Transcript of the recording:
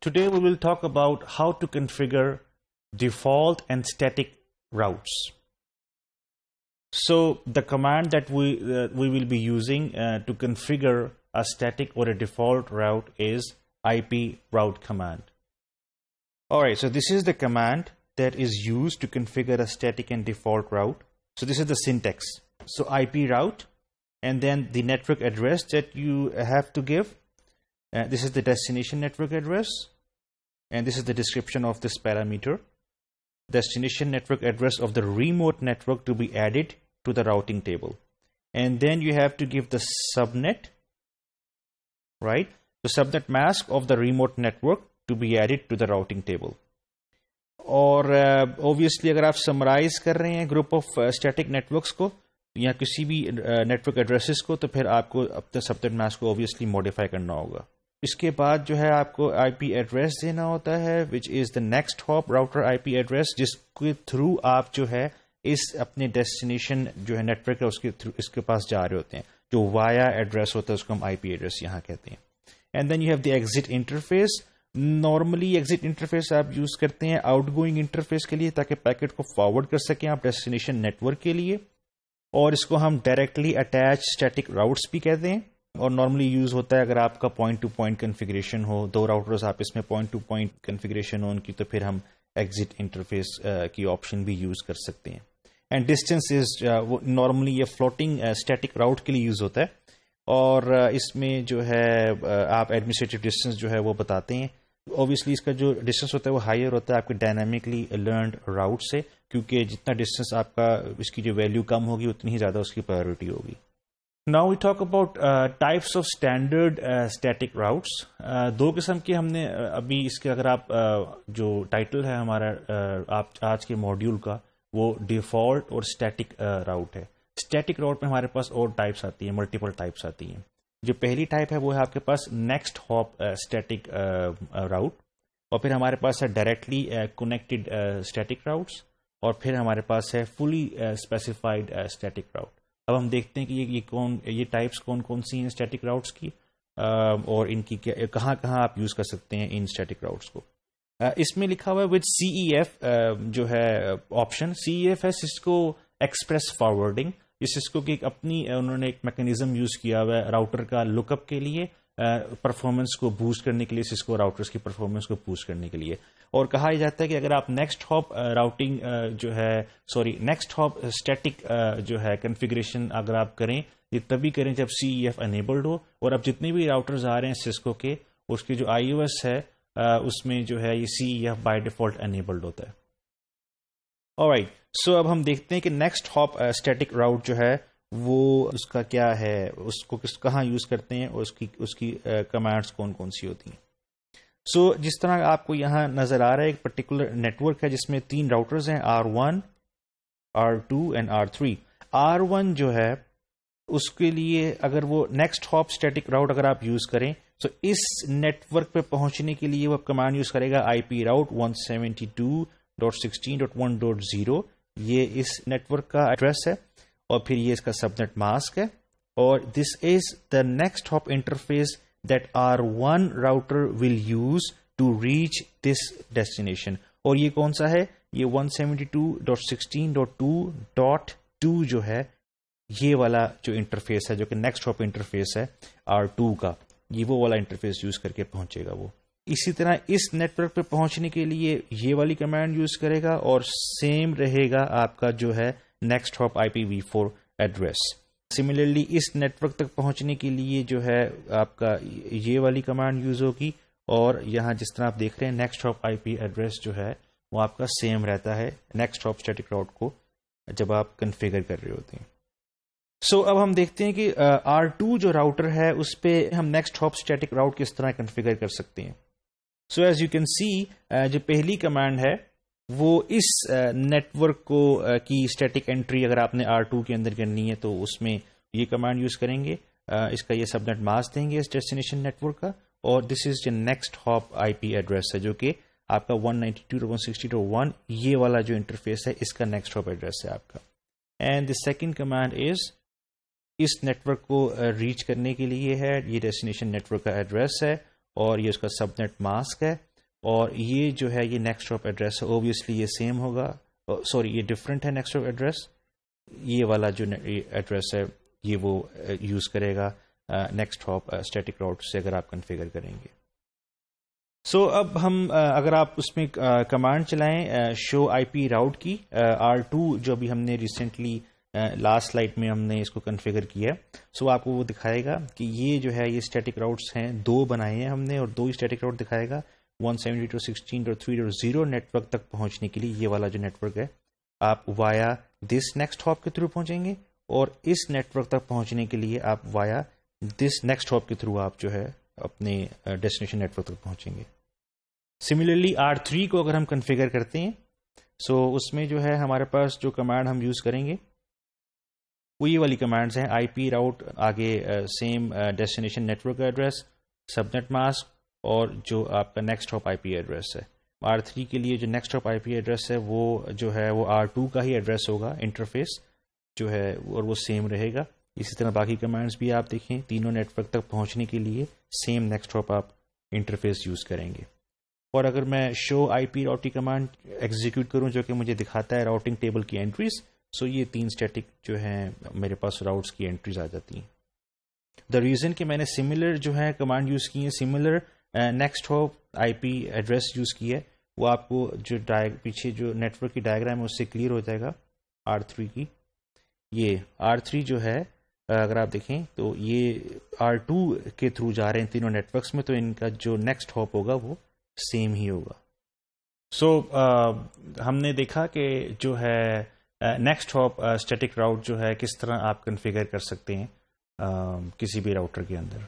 Today we will talk about how to configure default and static routes. So the command that we will be using to configure a static or a default route is IP route command. Alright, so this is the command that is used to configure a static and default route. So this is the syntax. So IP route, and then the network address that you have to give. This is the destination network address, and this is the description of this parameter. Destination network address of the remote network to be added to the routing table. And then you have to give the subnet, right? The subnet mask of the remote network to be added to the routing table. और obviously अगर आप summarize कर रहे हैं group of static networks को या किसी भी network addresses को, तो फिर आपको अपने subnet mask को obviously modify करना होगा. इसके बाद जो है आपको IP address देना होता है, which is the next hop router IP address, जिसके थ्रू आप जो है इस अपने destination जो है network है उसके थ्रू इसके पास जा रहे होते हैं. जो via address होता है उसको हम IP address यहाँ कहते हैं. And then you have the exit interface. Normally exit interface आप यूज करते हैं आउटगोइंग इंटरफेस के लिए ताकि पैकेट को फॉरवर्ड कर सकें आप डेस्टिनेशन नेटवर्क के लिए, और इसको हम डायरेक्टली अटैच स्टैटिक राउट्स भी कहते हैं. और नॉर्मली यूज होता है अगर आपका पॉइंट टू पॉइंट कॉन्फ़िगरेशन हो, दो राउटर्स आप इसमें पॉइंट टू पॉइंट कॉन्फ़िगरेशन हो उनकी, तो फिर हम एग्जिट इंटरफेस की ऑप्शन भी यूज कर सकते हैं. एंड डिस्टेंस इज नॉर्मली ये फ्लोटिंग स्टैटिक राउट के लिए यूज होता है, और इसमें जो है आप एडमिनिस्ट्रेटिव डिस्टेंस जो है वो बताते हैं. ऑब्वियसली इसका जो डिस्टेंस होता है वो हायर होता है आपके डायनामिकली लर्नड राउट से, क्योंकि जितना डिस्टेंस आपका इसकी जो वैल्यू कम होगी उतनी ही ज़्यादा उसकी प्रायोरिटी होगी. Now we talk about types of standard static routes. दो किस्म के हमने अभी इसके, अगर आप जो टाइटल है हमारा आप आज के मॉड्यूल का वो डिफॉल्ट और स्टैटिक राउट है. स्टैटिक राउट में हमारे पास और टाइप्स आती हैं, मल्टीपल टाइप्स आती हैं. जो पहली टाइप है वो है आपके पास नेक्स्ट हॉप स्टैटिक राउट, और फिर हमारे पास है डायरेक्टली कनेक्टेड स्टैटिक राउट्स, और फिर हमारे पास है फुली स्पेसिफाइड स्टैटिक राउट. अब हम देखते हैं कि ये टाइप्स कौन कौन सी हैं स्टैटिक राउट्स की, और इनकी कहाँ कहाँ आप यूज़ कर सकते हैं इन स्टैटिक राउट्स को. इसमें लिखा हुआ है विद CEF जो है ऑप्शन. CEF है सिस्को एक्सप्रेस फॉरवर्डिंग. इस सिस्को की अपनी उन्होंने एक मैकेनिज्म यूज किया हुआ है राउटर का लुकअप के लिए, परफॉर्मेंस को बूस्ट करने के लिए, सिस्को राउटर्स की परफॉर्मेंस को बूस्ट करने के लिए. और कहा जाता है कि अगर आप नेक्स्ट हॉप राउटिंग जो है नेक्स्ट हॉप स्टैटिक जो है कॉन्फ़िगरेशन अगर आप करें, ये तभी करें जब CEF अनेबल्ड हो. और अब जितने भी राउटर्स आ रहे हैं सिस्को के, उसकी जो iOS है उसमें जो है ये CEF बाय डिफॉल्ट अनेबल्ड होता है. ऑलराइट, सो अब हम देखते हैं कि नेक्स्ट हॉप स्टैटिक राउट जो है वो उसका क्या है, उसको कहाँ यूज करते हैं, और उसकी कमांड्स कौन कौन सी होती हैं. सो जिस तरह आपको यहाँ नजर आ रहा है एक पर्टिकुलर नेटवर्क है जिसमें 3 राउटर्स हैं, R1, R2 and R3. R1 जो है उसके लिए अगर वो नेक्स्ट हॉप स्टैटिक राउट अगर आप यूज करें, तो इस नेटवर्क पे पहुंचने के लिए वो कमांड यूज करेगा IP राउट 172.16.1.0. ये इस नेटवर्क का एड्रेस है, और फिर ये इसका सबनेट मास्क है, और this is the next hop interface that R1 router will use to reach this destination. और ये कौन सा है, ये 172.16.2.2 जो है, ये वाला जो इंटरफेस है जो कि नेक्स्ट हॉप इंटरफेस है R2 का, ये वो वाला इंटरफेस यूज करके पहुंचेगा वो. इसी तरह इस नेटवर्क पे पहुंचने के लिए ये वाली कमांड यूज करेगा, और सेम रहेगा आपका जो है next hop IPv4 address. Similarly इस नेटवर्क तक पहुंचने के लिए जो है आपका ये वाली कमांड यूज होगी, और यहाँ जिस तरह आप देख रहे हैं नेक्स्ट हॉप IP एड्रेस जो है वो आपका सेम रहता है नेक्स्ट हॉप स्टैटिक राउट को जब आप कन्फिगर कर रहे होते हैं. सो अब हम देखते हैं कि R2 जो राउटर है उस पर हम नेक्स्ट हॉप स्टैटिक राउट किस तरह कन्फिगर कर सकते हैं. So as you can see जो पहली कमांड है वो इस नेटवर्क को की स्टैटिक एंट्री अगर आपने R2 के अंदर करनी है तो उसमें ये कमांड यूज करेंगे. इसका ये सबनेट मास्क देंगे इस डेस्टिनेशन नेटवर्क का, और this is the next hop IP address है जो कि आपका 192.160.1 ये वाला जो इंटरफेस है इसका नेक्स्ट हॉप एड्रेस है आपका. And the second command is इस नेटवर्क को रीच करने के लिए है, ये डेस्टिनेशन नेटवर्क का एड्रेस है और ये उसका सबनेट मास्क है, اور یہ جو ہے یہ نیکسٹ ہاپ ایڈریس ہے. اوبیسلی یہ سیم ہوگا, سوری یہ ڈفرینٹ ہے نیکسٹ ہاپ ایڈریس. یہ والا جو ایڈریس ہے یہ وہ یوز کرے گا نیکسٹ ہاپ اسٹیٹک راؤٹ سے اگر آپ کنفیگر کریں گے. سو اب ہم اگر آپ اس میں کمانڈ چلائیں شو آئی پی راؤٹ کی R2 جو بھی ہم نے ریسنٹلی لاسٹ سلائڈ میں ہم نے اس کو کنفیگر کیا, سو آپ کو وہ دکھائے گا کہ یہ جو ہے یہ اسٹیٹک راؤٹس ہیں, 2 بنائے ہیں ہم نے اور 2 اسٹیٹک راؤٹ دکھائے گا. 172.16.3.0 نیٹ ورک تک پہنچنے کے لیے یہ والا جو نیٹ ورک ہے آپ وایا دس نیکسٹ ہاپ کے تھرو پہنچیں گے, اور اس نیٹ ورک تک پہنچنے کے لیے آپ وایا دس نیکسٹ ہاپ کے تھرو آپ جو ہے اپنے ڈیسٹینیشن نیٹ ورک تک پہنچیں گے. سملرلی R3 کو اگر ہم کنفیگر کرتے ہیں, سو اس میں جو ہے ہمارے پاس جو کمانڈ ہم یوز کریں گے وہ یہ والی کمانڈز ہیں. آئی پی راؤٹ, آگے same destination network address, subnet mask, اور جو آپ کا next hop I P address ہے. R3 کے لیے جو next hop I P address ہے وہ جو ہے وہ R2 کا ہی ایڈریس ہوگا, انٹرفیس جو ہے اور وہ سیم رہے گا. اسی طرح باقی کمانڈز بھی آپ دیکھیں, تینوں نیٹ ورک تک پہنچنے کے لیے سیم نیکسٹ ہاپ آپ انٹرفیس یوز کریں گے. اور اگر میں شو آئی پی راؤٹ کی کمانڈ ایگزیکیوٹ کروں جو کہ مجھے دکھاتا ہے راؤٹنگ ٹیبل کی انٹریز, سو یہ 3 اسٹیٹک جو ہیں میرے پاس راؤٹس کی انٹریز آ جاتی ہیں. دا ریزن کہ میں نے سملر جو ہے کمانڈ یوز کی ہے, similar next hop I P address use کی ہے, وہ آپ کو جو پیچھے جو نیٹ ورک کی ڈائیگرام ہے اس سے کلیئر ہو جائے گا. R3 کی یہ R3 جو ہے اگر آپ دیکھیں تو یہ R2 کے تھرو جا رہے ہیں تینوں نیٹ ورکس میں, تو ان کا جو نیکسٹ ہاپ ہوگا وہ سیم ہی ہوگا. سو ہم نے دیکھا کہ جو ہے نیکسٹ ہاپ اسٹیٹک راؤٹ جو ہے کس طرح آپ کنفیگر کر سکتے ہیں کسی بھی راؤٹر کے اندر.